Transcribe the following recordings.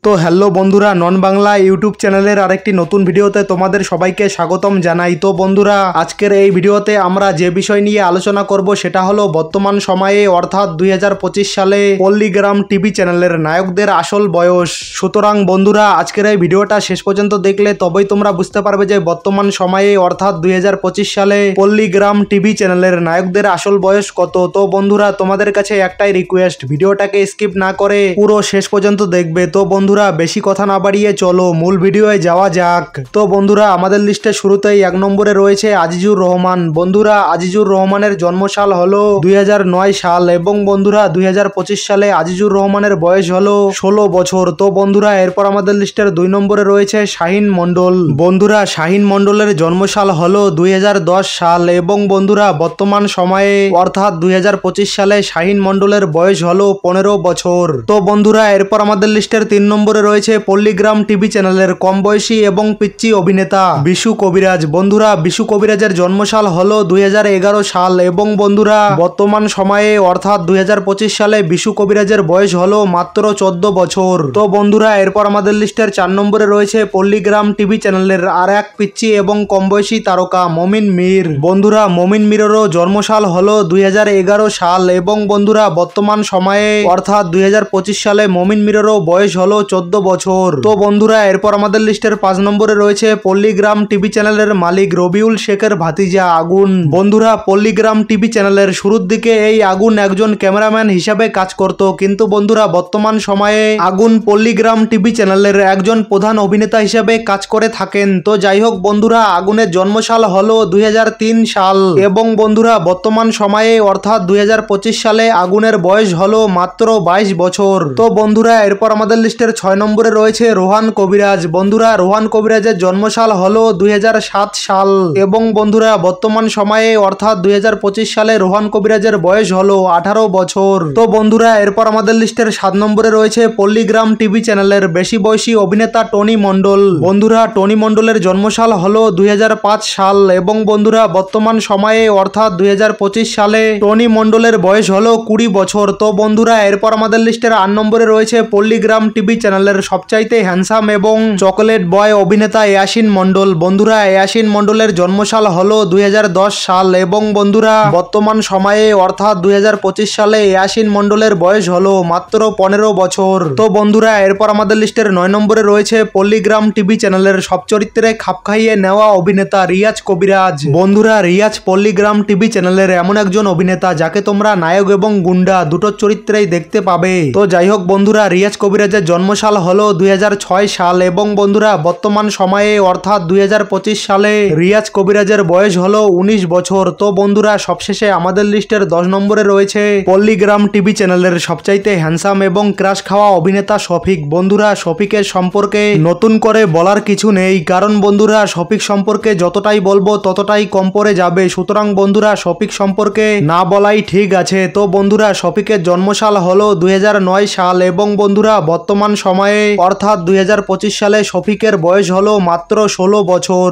তো হ্যালো বন্ধুরা, নন বাংলা ইউটিউব চ্যানেলের আরেকটি নতুন ভিডিওতে তোমাদের সবাইকে স্বাগতম জানাই। তো বন্ধুরা, আজকের এই ভিডিওতে আমরা যে বিষয় নিয়ে আলোচনা করব সেটা হলো বর্তমান সময়ে অর্থাৎ 2025 সালে পল্লীগ্রাম টিভি চ্যানেলের নায়কদের আসল বয়স। সুতরাং বন্ধুরা, আজকের এই ভিডিওটা শেষ পর্যন্ত দেখলে তবেই তোমরা বুঝতে পারবে যে বর্তমান সময়ে অর্থাৎ 2025 সালে পল্লীগ্রাম টিভি চ্যানেলের নায়কদের আসল বয়স কত। তো বন্ধুরা, তোমাদের কাছে একটাই রিকোয়েস্ট, ভিডিওটাকে স্কিপ না করে পুরো শেষ পর্যন্ত দেখবে। তো বন্ধুরা, বেশি কথা না বাড়িয়ে চলো মূল ভিডিওয়ে যাওয়া যাক। তো বন্ধুরা, আমাদের লিস্টে শুরুতেই 1 নম্বরে রয়েছে আজিজুর রহমান। বন্ধুরা, আজিজুর রহমানের জন্মসাল হলো 2009 সাল এবং বন্ধুরা 2025 সালে আজিজুর রহমানের বয়স হলো 16 বছর। তো বন্ধুরা, এরপর আমাদের লিস্টের 2 নম্বরে রয়েছে শাহিন মন্ডল। বন্ধুরা, শাহিন মন্ডলের জন্মসাল হলো 2010 সাল এবং বন্ধুরা বর্তমান সময়ে অর্থাৎ 2025 সালে শাহিন মন্ডলের বয়স হলো 15 বছর। তো বন্ধুরা, এরপর আমাদের লিস্টের 3 নম্বরে রয়েছে পল্লীগ্রাম টিভি চ্যানেলের কম বয়সী এবং পিচ্চি অভিনেতা বিশু কবিরাজ। বন্ধুরা, বিশু কবিরাজের জন্মসাল হলো 2011 সাল এবং বন্ধুরা বর্তমান সময়ে অর্থাৎ 2025 সালে বিশু কবিরাজের বয়স হলো মাত্র 14 বছর। তো বন্ধুরা, এরপর আমাদের লিস্টের 4 নম্বরে রয়েছে পল্লীগ্রাম টিভি চ্যানেলের আর এক পিচ্চি এবং কম বয়সী তারকা মমিন মির। বন্ধুরা, মমিন মিরেরও জন্মসাল হলো 2011 সাল এবং বন্ধুরা বর্তমান সময়ে অর্থাৎ 2025 সালে মমিন মিরেরও বয়স হলো 14 বছর। তো বন্ধুরা, এরপর আমাদের লিস্টের 5 নম্বরে রয়েছে পল্লীগ্রাম টিভি চ্যানেলের মালিক রবিউল শেখের ভাতিজা আগুন। বন্ধুরা, পল্লীগ্রাম টিভি চ্যানেলের শুরুর দিকে এই আগুন একজন ক্যামেরাম্যান হিসাবে কাজ করত, কিন্তু বন্ধুরা বর্তমান সময়ে আগুন পল্লীগ্রাম টিভি চ্যানেলের একজন প্রধান অভিনেতা হিসাবে কাজ করে থাকেন। তো যাই হোক বন্ধুরা, আগুনের জন্মসাল হলো 2003 সাল এবং বন্ধুরা বর্তমান সময়ে অর্থাৎ 2025 সালে আগুনের বয়স হলো মাত্র 22 বছর। তো বন্ধুরা, এরপর আমাদের লিস্টের 6 নম্বরে রয়েছে রোহান কবিরাজ। বন্ধুরা, রোহান কবিরাজের জন্মসাল হলো 2007 সাল এবং বন্ধুরা বর্তমান সময়ে অর্থাৎ 2025 সালে রোহান কবিরাজের বয়স হলো 18 বছর। তো বন্ধুরা, এরপর আমাদের লিস্টের 7 নম্বরে রয়েছে পল্লীগ্রাম টিভি চ্যানেলের বেশি বয়সী অভিনেতা টনি মণ্ডল। বন্ধুরা, টনি মণ্ডলের জন্মসাল হলো 2005 সাল এবং বন্ধুরা বর্তমান সময়ে অর্থাৎ 2025 সালে টনি মণ্ডলের বয়স হলো 20 বছর। তো বন্ধুরা, এরপর আমাদের লিস্টের 8 নম্বরে রয়েছে পল্লীগ্রাম টিভি চ্যানেলের সবচাইতে হ্যান্ডসাম এবং চকোলেট বয় অভিনেতা ইয়াসিন মণ্ডল। বন্ধুরা, ইয়াসিন মণ্ডলের জন্মসাল হলো 2010 সাল এবং বন্ধুরা বর্তমান সময়ে অর্থাৎ 2025 সালে ইয়াসিন মণ্ডলের বয়স হলো মাত্র 15 বছর। তো বন্ধুরা, এরপর আমাদের লিস্টের 9 নম্বরে রয়েছে পল্লীগ্রাম টিভি চ্যানেলের সব চরিত্রে খাপ খাইয়ে নেওয়া অভিনেতা রিয়াজ কবিরাজ। বন্ধুরা, রিয়াজ পল্লীগ্রাম টিভি চ্যানেলের এমন একজন অভিনেতা যাকে তোমরা নায়ক এবং গুন্ডা দুটো চরিত্রেই দেখতে পাবে। তো যাই হোক বন্ধুরা, রিয়াজ কবিরাজের জন্মসাল হলো 2006 সাল এবং বন্ধুরা বর্তমান সময়ে অর্থাৎ 2025 সালে রিয়াজ কবিরাজের বয়স হলো 19 বছর। তো বন্ধুরা, সবশেষে আমাদের লিস্টের 10 নম্বরে রয়েছে পল্লীগ্রাম টিভি চ্যানেলের সবচাইতে হ্যান্ডসাম এবং ক্রাশ খাওয়া অভিনেতা শফিক। বন্ধুরা, শফিকের সম্পর্কে নতুন করে বলার কিছু নেই, কারণ বন্ধুরা শফিক সম্পর্কে যতটাই বলবো ততটাই কম পড়ে যাবে। সুতরাং বন্ধুরা, শফিক সম্পর্কে না বলাই ঠিক আছে। তো বন্ধুরা, শফিকের জন্মসাল হলো 2009 সাল এবং বন্ধুরা বর্তমান সময়ে অর্থাৎ 2025 সালে শফিকের বয়স হলো মাত্র 16 বছর।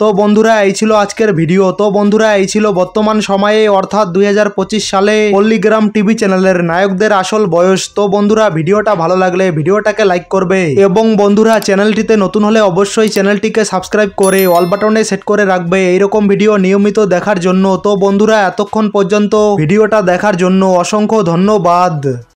তো বন্ধুরা, এই ছিল আজকের ভিডিও। তো বন্ধুরা, এই ছিল বর্তমান সময়ে অর্থাৎ 2025 সালে পল্লীগ্রাম টিভি চ্যানেলের নায়কদের আসল বয়স। তো বন্ধুরা, ভিডিওটা ভালো লাগলে ভিডিওটাকে লাইক করবে এবং বন্ধুরা চ্যানেলটিতে নতুন হলে অবশ্যই চ্যানেলটিকে সাবস্ক্রাইব করে অল বাটনে সেট করে রাখবে এইরকম ভিডিও নিয়মিত দেখার জন্য। তো বন্ধুরা, এতক্ষণ পর্যন্ত ভিডিওটা দেখার জন্য অসংখ্য ধন্যবাদ।